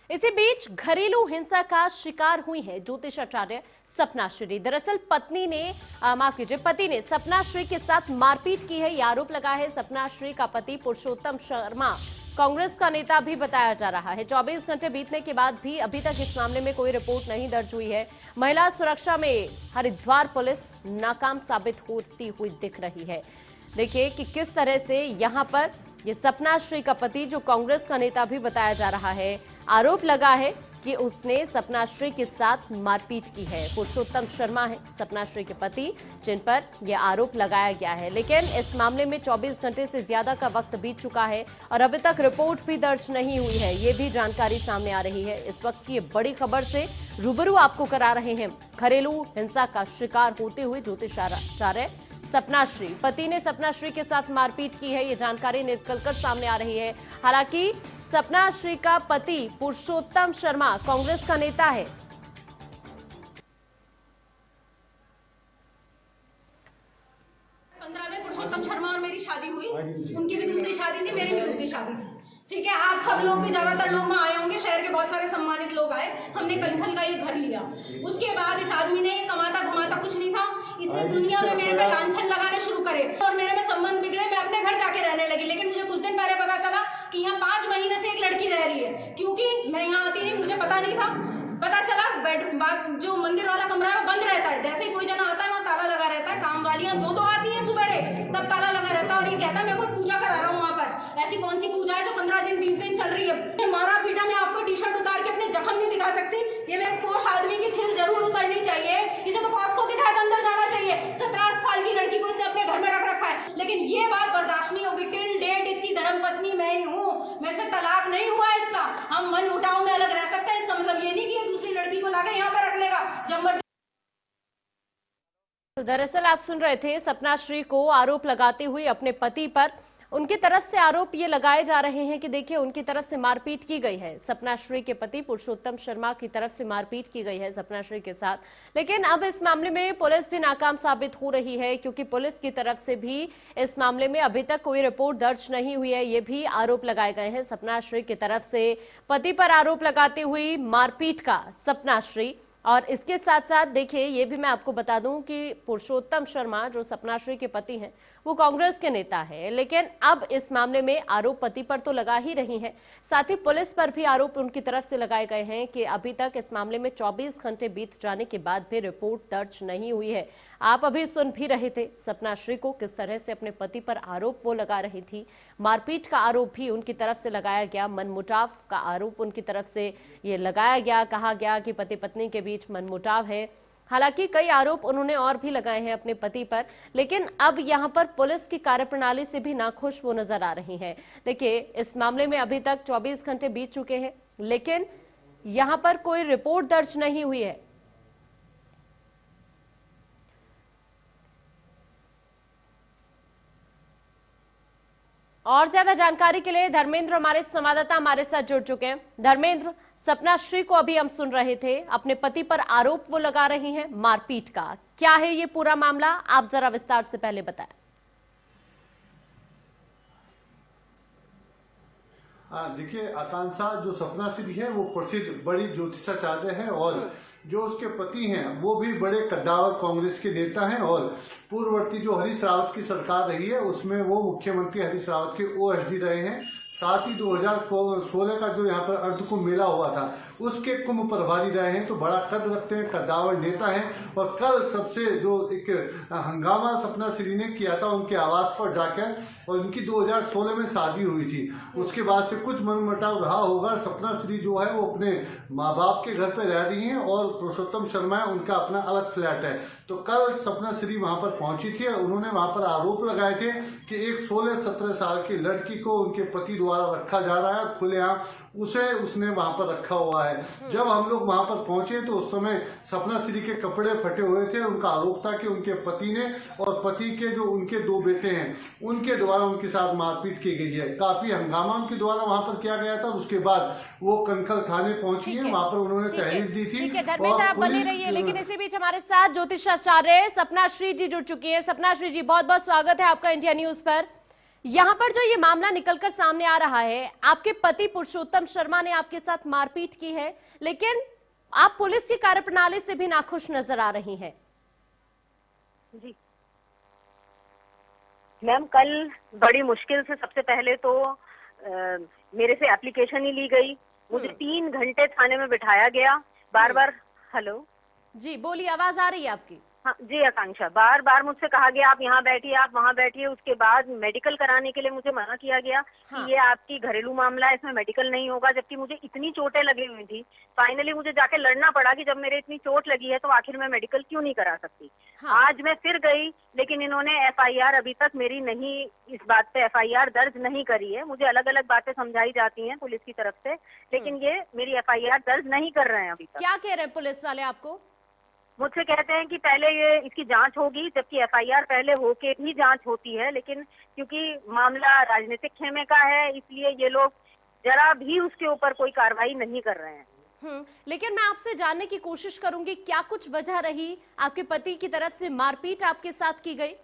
इसी बीच घरेलू हिंसा का शिकार हुई है ज्योतिषाचार्य सपना श्री। दरअसल पति ने सपना श्री के साथ मारपीट की है, यह आरोप लगा है। सपना श्री का पति पुरुषोत्तम शर्मा कांग्रेस का नेता भी बताया जा रहा है। 24 घंटे बीतने के बाद भी अभी तक इस मामले में कोई रिपोर्ट नहीं दर्ज हुई है। महिला सुरक्षा में हरिद्वार पुलिस नाकाम साबित होती हुई दिख रही है। देखिए कि किस तरह से यहां पर ये सपना श्री का पति, जो कांग्रेस का नेता भी बताया जा रहा है, आरोप लगा है कि उसने सपना श्री के साथ मारपीट की है। पुरुषोत्तम शर्मा है सपना श्री के पति, जिन पर यह आरोप लगाया गया है। लेकिन इस मामले में 24 घंटे से ज्यादा का वक्त बीत चुका है और अभी तक रिपोर्ट भी दर्ज नहीं हुई है, ये भी जानकारी सामने आ रही है। इस वक्त की बड़ी खबर से रूबरू आपको करा रहे हैं। घरेलू हिंसा का शिकार होते हुए ज्योतिषाचार्य सपना श्री, पति ने सपना श्री के साथ मारपीट की है, ये जानकारी निकलकर सामने आ रही है। हालांकि सपना श्री का पति पुरुषोत्तम शर्मा कांग्रेस का नेता है। 15 में पुरुषोत्तम शर्मा और मेरी शादी हुई, उनकी भी दूसरी शादी थी, मेरी भी दूसरी शादी थी। ठीक है, आप सब लोग भी, ज्यादातर लोग वहाँ आए होंगे, शहर के बहुत सारे सम्मानित लोग आए। हमने कनखल का ये घर लिया। उसके बाद इस आदमी ने कमाता धमाता कुछ नहीं था, इसने दुनिया में मेरे पे लांछन लगाने शुरू करे और मेरे में संबंध बिगड़े। मैं अपने घर जाके रहने लगी, लेकिन मुझे कुछ दिन पहले पता चला कि यहाँ 5 महीने से एक लड़की रह रही है। क्योंकि मैं यहाँ आती नहीं, मुझे पता नहीं था। पता चला जो मंदिर वाला कमरा है वो बंद रहता है। जैसे ही कोई जना आता है वहाँ ताला लगा रहता है। काम वालियाँ दो आती है सुबह तब ताला लगा रहता है और ये कहता है मैं कोई पूजा करा रहा हूँ वहाँ पर। ऐसी कौन सी पूजा है जो 15 दिन 20 दिन चल रही है? मारा पीटा, मैं आपको टी शर्ट उतार के अपने जख्म नहीं दिखा सकती। ये मेरे पोष आदमी की छिल जरूर उतरनी चाहिए। इसे तो पॉस्को के तहत अंदर जाना चाहिए। 17 साल की लड़की को इसने अपने घर में रख रखा है, लेकिन ये बात बर्दाश्त नहीं होगी। टिल डेट इसकी धर्मपत्नी मैं ही हूँ, मेरे से तलाक नहीं हुआ इसका। हम मन मुटाव में अलग रह सकते हैं, इसका मतलब ये नहीं कि दूसरी लड़की को लाके यहाँ पे रख लेगा जब। तो दरअसल आप सुन रहे थे सपना श्री को आरोप लगाते हुए अपने पति पर। उनकी तरफ से आरोप ये लगाए जा रहे हैं कि देखिए उनकी तरफ से मारपीट की गई है। सपना श्री के पति पुरुषोत्तम शर्मा की तरफ से मारपीट की गई है सपना श्री के साथ। लेकिन अब इस मामले में पुलिस भी नाकाम साबित हो रही है, क्योंकि पुलिस की तरफ से भी इस मामले में अभी तक कोई रिपोर्ट दर्ज नहीं हुई है। ये भी आरोप लगाए गए हैं सपना श्री की तरफ से, पति पर आरोप लगाते हुए मारपीट का सपना श्री। और इसके साथ साथ देखिए ये भी मैं आपको बता दूं कि पुरुषोत्तम शर्मा जो सपना श्री के पति हैं वो कांग्रेस के नेता है। लेकिन अब इस मामले में आरोप पति पर तो लगा ही रही है, साथ ही पुलिस पर भी आरोप उनकी तरफ से लगाए गए हैं कि अभी तक इस मामले में 24 घंटे बीत जाने के बाद भी रिपोर्ट दर्ज नहीं हुई है। आप अभी सुन भी रहे थे सपना श्री को किस तरह से अपने पति पर आरोप वो लगा रही थी। मारपीट का आरोप भी उनकी तरफ से लगाया गया, मनमुटाव का आरोप उनकी तरफ से ये लगाया गया। कहा गया कि पति पत्नी के बीच मनमुटाव है। हालांकि कई आरोप उन्होंने और भी लगाए हैं अपने पति पर, लेकिन अब यहां पर पुलिस की कार्यप्रणाली से भी नाखुश वो नजर आ रही हैं। देखिए इस मामले में अभी तक 24 घंटे बीत चुके हैं, लेकिन यहां पर कोई रिपोर्ट दर्ज नहीं हुई है। और ज्यादा जानकारी के लिए धर्मेंद्र हमारे संवाददाता हमारे साथ जुड़ चुके हैं। धर्मेंद्र, सपना श्री को अभी हम सुन रहे थे, अपने पति पर आरोप वो लगा रही हैं मारपीट का। क्या है ये पूरा मामला, आप जरा विस्तार से पहले बताएं। देखिए आकांक्षा, जो सपना श्री है वो प्रसिद्ध बड़ी ज्योतिषाचार्य है और जो उसके पति हैं वो भी बड़े कद्दावर कांग्रेस के नेता हैं। और पूर्ववर्ती जो हरीश रावत की सरकार रही है उसमें वो मुख्यमंत्री हरीश रावत के ओएसडी रहे हैं। साथ ही 2016 का जो यहाँ पर अर्धकुंभ मेला हुआ था उसके कुंभ प्रभारी रहे हैं। तो बड़ा कद रखते हैं, कद्दावर नेता हैं। और कल सबसे जो एक हंगामा सपना श्री ने किया था उनके आवास पर जाकर, और उनकी 2016 में शादी हुई थी। उसके बाद से कुछ मनमुटाव रहा होगा। सपना श्री जो है वो अपने माँ बाप के घर पर रह रही हैं और पुरुषोत्तम शर्मा है उनका अपना अलग फ्लैट है। तो कल सपना श्री वहां पर पहुंची थी और उन्होंने वहां पर आरोप लगाए थे कि एक 16-17 साल की लड़की को उनके पति द्वारा रखा जा रहा है खुलेआम, उसने वहां पर रखा हुआ है। जब हम लोग वहां पर पहुंचे तो उस समय सपना श्री के कपड़े फटे हुए थे। उनका आरोप था कि उनके पति ने और पति के जो उनके 2 बेटे हैं उनके द्वारा उनके साथ मारपीट की गई है। काफी हंगामा उनके द्वारा वहां पर किया गया था। उसके बाद वो कनखल थाने पहुंची है, वहां पर उन्होंने तहरीर दी थी। ठीक है धर्मेंद्र, आप बने रहिए। लेकिन इसी बीच हमारे साथ ज्योतिषाचार्य सपना श्री जी जुड़ चुकी है। सपना श्री जी, बहुत बहुत स्वागत है आपका इंडिया न्यूज पर। यहाँ पर जो ये मामला निकलकर सामने आ रहा है, आपके पति पुरुषोत्तम शर्मा ने आपके साथ मारपीट की है, लेकिन आप पुलिस की कार्यप्रणाली से भी नाखुश नजर आ रही हैं। जी मैम, कल बड़ी मुश्किल से सबसे पहले तो मेरे से एप्लीकेशन ही ली गई। मुझे 3 घंटे थाने में बिठाया गया। बार बार हेलो जी बोलिए, आवाज आ रही है आपकी। हाँ जी आकांक्षा, बार बार मुझसे कहा गया आप यहाँ बैठिए, आप वहाँ बैठिए। उसके बाद मेडिकल कराने के लिए मुझे मना किया गया कि ये आपकी घरेलू मामला है, इसमें मेडिकल नहीं होगा, जबकि मुझे इतनी चोटें लगी हुई थी। फाइनली मुझे जाके लड़ना पड़ा कि जब मेरे इतनी चोट लगी है तो आखिर मैं मेडिकल क्यों नहीं करा सकती। आज मैं फिर गई, लेकिन इन्होंने FIR अभी तक मेरी नहीं, इस बात पे FIR दर्ज नहीं करी है। मुझे अलग अलग बातें समझाई जाती हैं पुलिस की तरफ से, लेकिन ये मेरी FIR दर्ज नहीं कर रहे हैं अभी तक। क्या कह रहे हैं पुलिस वाले आपको? मुझसे कहते हैं कि पहले ये इसकी जांच होगी, जबकि FIR पहले होके भी जांच होती है, लेकिन क्योंकि मामला राजनीतिक खेमे का है इसलिए ये लोग जरा भी उसके ऊपर कोई कार्रवाई नहीं कर रहे हैं। लेकिन मैं आपसे जानने की कोशिश करूंगी, क्या कुछ वजह रही आपके पति की तरफ से मारपीट आपके साथ की गई?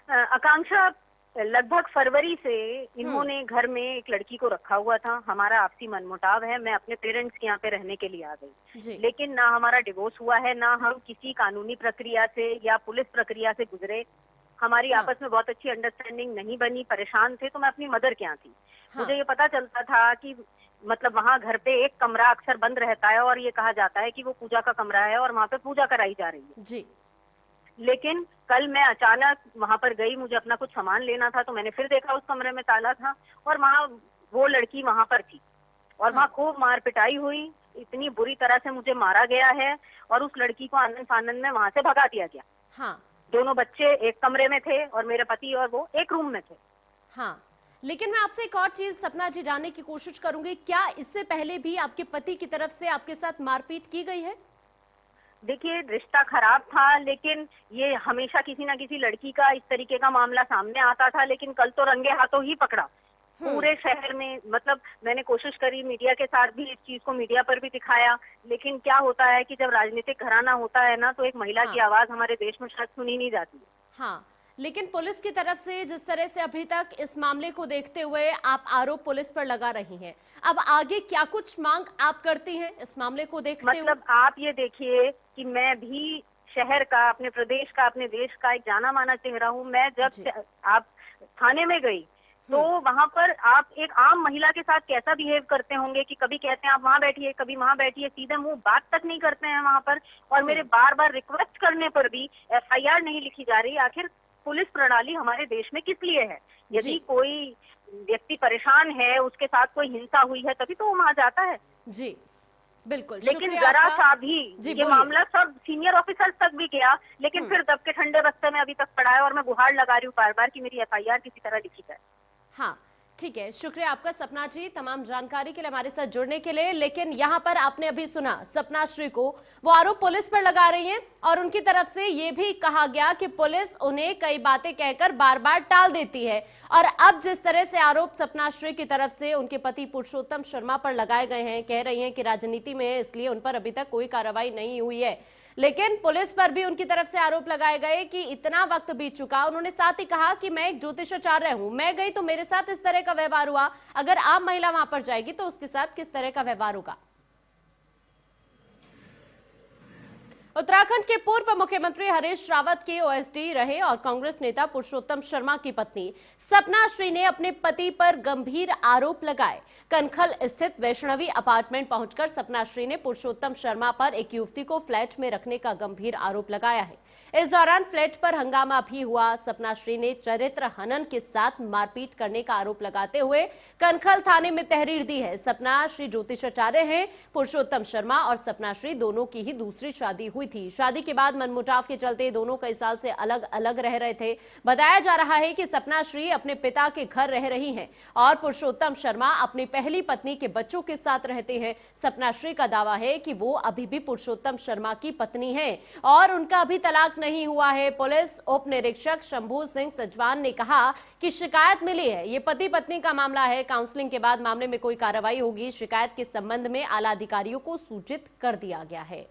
आकांक्षा, लगभग फरवरी से इन्होंने घर में एक लड़की को रखा हुआ था। हमारा आपसी मनमुटाव है। मैं अपने पेरेंट्स के यहाँ पे रहने के लिए आ गई, लेकिन ना हमारा डिवोर्स हुआ है, ना हम किसी कानूनी प्रक्रिया से या पुलिस प्रक्रिया से गुजरे। हमारी आपस में बहुत अच्छी अंडरस्टैंडिंग नहीं बनी। परेशान थे तो मैं अपनी मदर के यहाँ थी। मुझे ये पता चलता था कि मतलब वहाँ घर पे एक कमरा अक्सर बंद रहता है और ये कहा जाता है कि वो पूजा का कमरा है और वहाँ पे पूजा कराई जा रही है जी। लेकिन कल मैं अचानक वहां पर गई, मुझे अपना कुछ सामान लेना था, तो मैंने फिर देखा उस कमरे में ताला था और वहाँ वो लड़की वहां पर थी और वहाँ खूब मार पिटाई हुई। इतनी बुरी तरह से मुझे मारा गया है और उस लड़की को आनंद फानंद में वहां से भगा दिया गया। हाँ। दोनों बच्चे एक कमरे में थे और मेरे पति और वो एक रूम में थे। हाँ, लेकिन मैं आपसे एक और चीज सपना जी जानने की कोशिश करूंगी, क्या इससे पहले भी आपके पति की तरफ से आपके साथ मारपीट की गई है? देखिए, रिश्ता खराब था, लेकिन ये हमेशा किसी ना किसी लड़की का इस तरीके का मामला सामने आता था, लेकिन कल तो रंगे हाथों ही पकड़ा पूरे शहर में। मतलब मैंने कोशिश करी, मीडिया के साथ भी इस चीज को मीडिया पर भी दिखाया, लेकिन क्या होता है कि जब राजनीतिक घराना होता है ना, तो एक महिला की आवाज हमारे देश में शायद सुनी नहीं जाती है। हाँ, लेकिन पुलिस की तरफ से जिस तरह से अभी तक इस मामले को देखते हुए आप आरोप पुलिस पर लगा रही हैं, अब आगे क्या कुछ मांग आप करती हैं इस मामले को देखते हुए? मतलब आप ये देखिए कि मैं भी शहर का, अपने प्रदेश का, अपने देश का एक जाना माना चेहरा हूँ। मैं जब आप थाने में गई तो वहाँ पर आप एक आम महिला के साथ कैसा बिहेव करते होंगे कि कभी कहते हैं आप वहाँ बैठिए, कभी वहाँ बैठिए, सीधे मुंह बात तक नहीं करते हैं वहाँ पर। और मेरे बार बार रिक्वेस्ट करने पर भी FIR नहीं लिखी जा रही। आखिर पुलिस प्रणाली हमारे देश में किस लिए है? यदि कोई व्यक्ति परेशान है, उसके साथ कोई हिंसा हुई है, तभी तो वो वहाँ जाता है। जी बिल्कुल। लेकिन जरा सा भी ये मामला सब सीनियर ऑफिसर्स तक भी गया, लेकिन फिर दब के ठंडे बस्ते में अभी तक पड़ा है और मैं गुहार लगा रही हूँ बार बार कि मेरी FIR किसी तरह लिखी जाए। हाँ ठीक है, शुक्रिया आपका सपना जी तमाम जानकारी के लिए हमारे साथ जुड़ने के लिए। लेकिन यहाँ पर आपने अभी सुना सपना श्री को, वो आरोप पुलिस पर लगा रही हैं और उनकी तरफ से ये भी कहा गया कि पुलिस उन्हें कई बातें कहकर बार बार टाल देती है। और अब जिस तरह से आरोप सपना श्री की तरफ से उनके पति पुरुषोत्तम शर्मा पर लगाए गए हैं, कह रही हैं कि राजनीति में है इसलिए उन पर अभी तक कोई कार्रवाई नहीं हुई है, लेकिन पुलिस पर भी उनकी तरफ से आरोप लगाए गए कि इतना वक्त बीत चुका। उन्होंने साथ ही कहा कि मैं एक ज्योतिषाचार्य हूं, मैं गई तो मेरे साथ इस तरह का व्यवहार हुआ, अगर आम महिला वहां पर जाएगी तो उसके साथ किस तरह का व्यवहार होगा। उत्तराखंड के पूर्व मुख्यमंत्री हरीश रावत के OSD रहे और कांग्रेस नेता पुरुषोत्तम शर्मा की पत्नी सपना श्री ने अपने पति पर गंभीर आरोप लगाए। कनखल स्थित वैष्णवी अपार्टमेंट पहुंचकर सपना श्री ने पुरुषोत्तम शर्मा पर एक युवती को फ्लैट में रखने का गंभीर आरोप लगाया है। इस दौरान फ्लैट पर हंगामा भी हुआ। सपना श्री ने चरित्र हनन के साथ मारपीट करने का आरोप लगाते हुए कनखल थाने में तहरीर दी है। सपना श्री ज्योतिषाचार्य हैं। पुरुषोत्तम शर्मा और सपना श्री दोनों की ही दूसरी शादी हुई थी। शादी के बाद मनमुटाव के चलते दोनों कई साल से अलग अलग रह रहे थे। बताया जा रहा है कि सपना श्री अपने पिता के घर रह रही हैं और पुरुषोत्तम शर्मा अपनी पहली पत्नी के बच्चों के साथ रहते हैं। सपना श्री का दावा है कि वो अभी भी पुरुषोत्तम शर्मा की पत्नी है और उनका अभी तलाक नहीं हुआ है। पुलिस उप निरीक्षक शंभू सिंह सजवान ने कहा कि शिकायत मिली है, ये पति पत्नी का मामला है, काउंसलिंग के बाद मामले में कोई कार्रवाई होगी। शिकायत के संबंध में आला अधिकारियों को सूचित कर दिया गया है।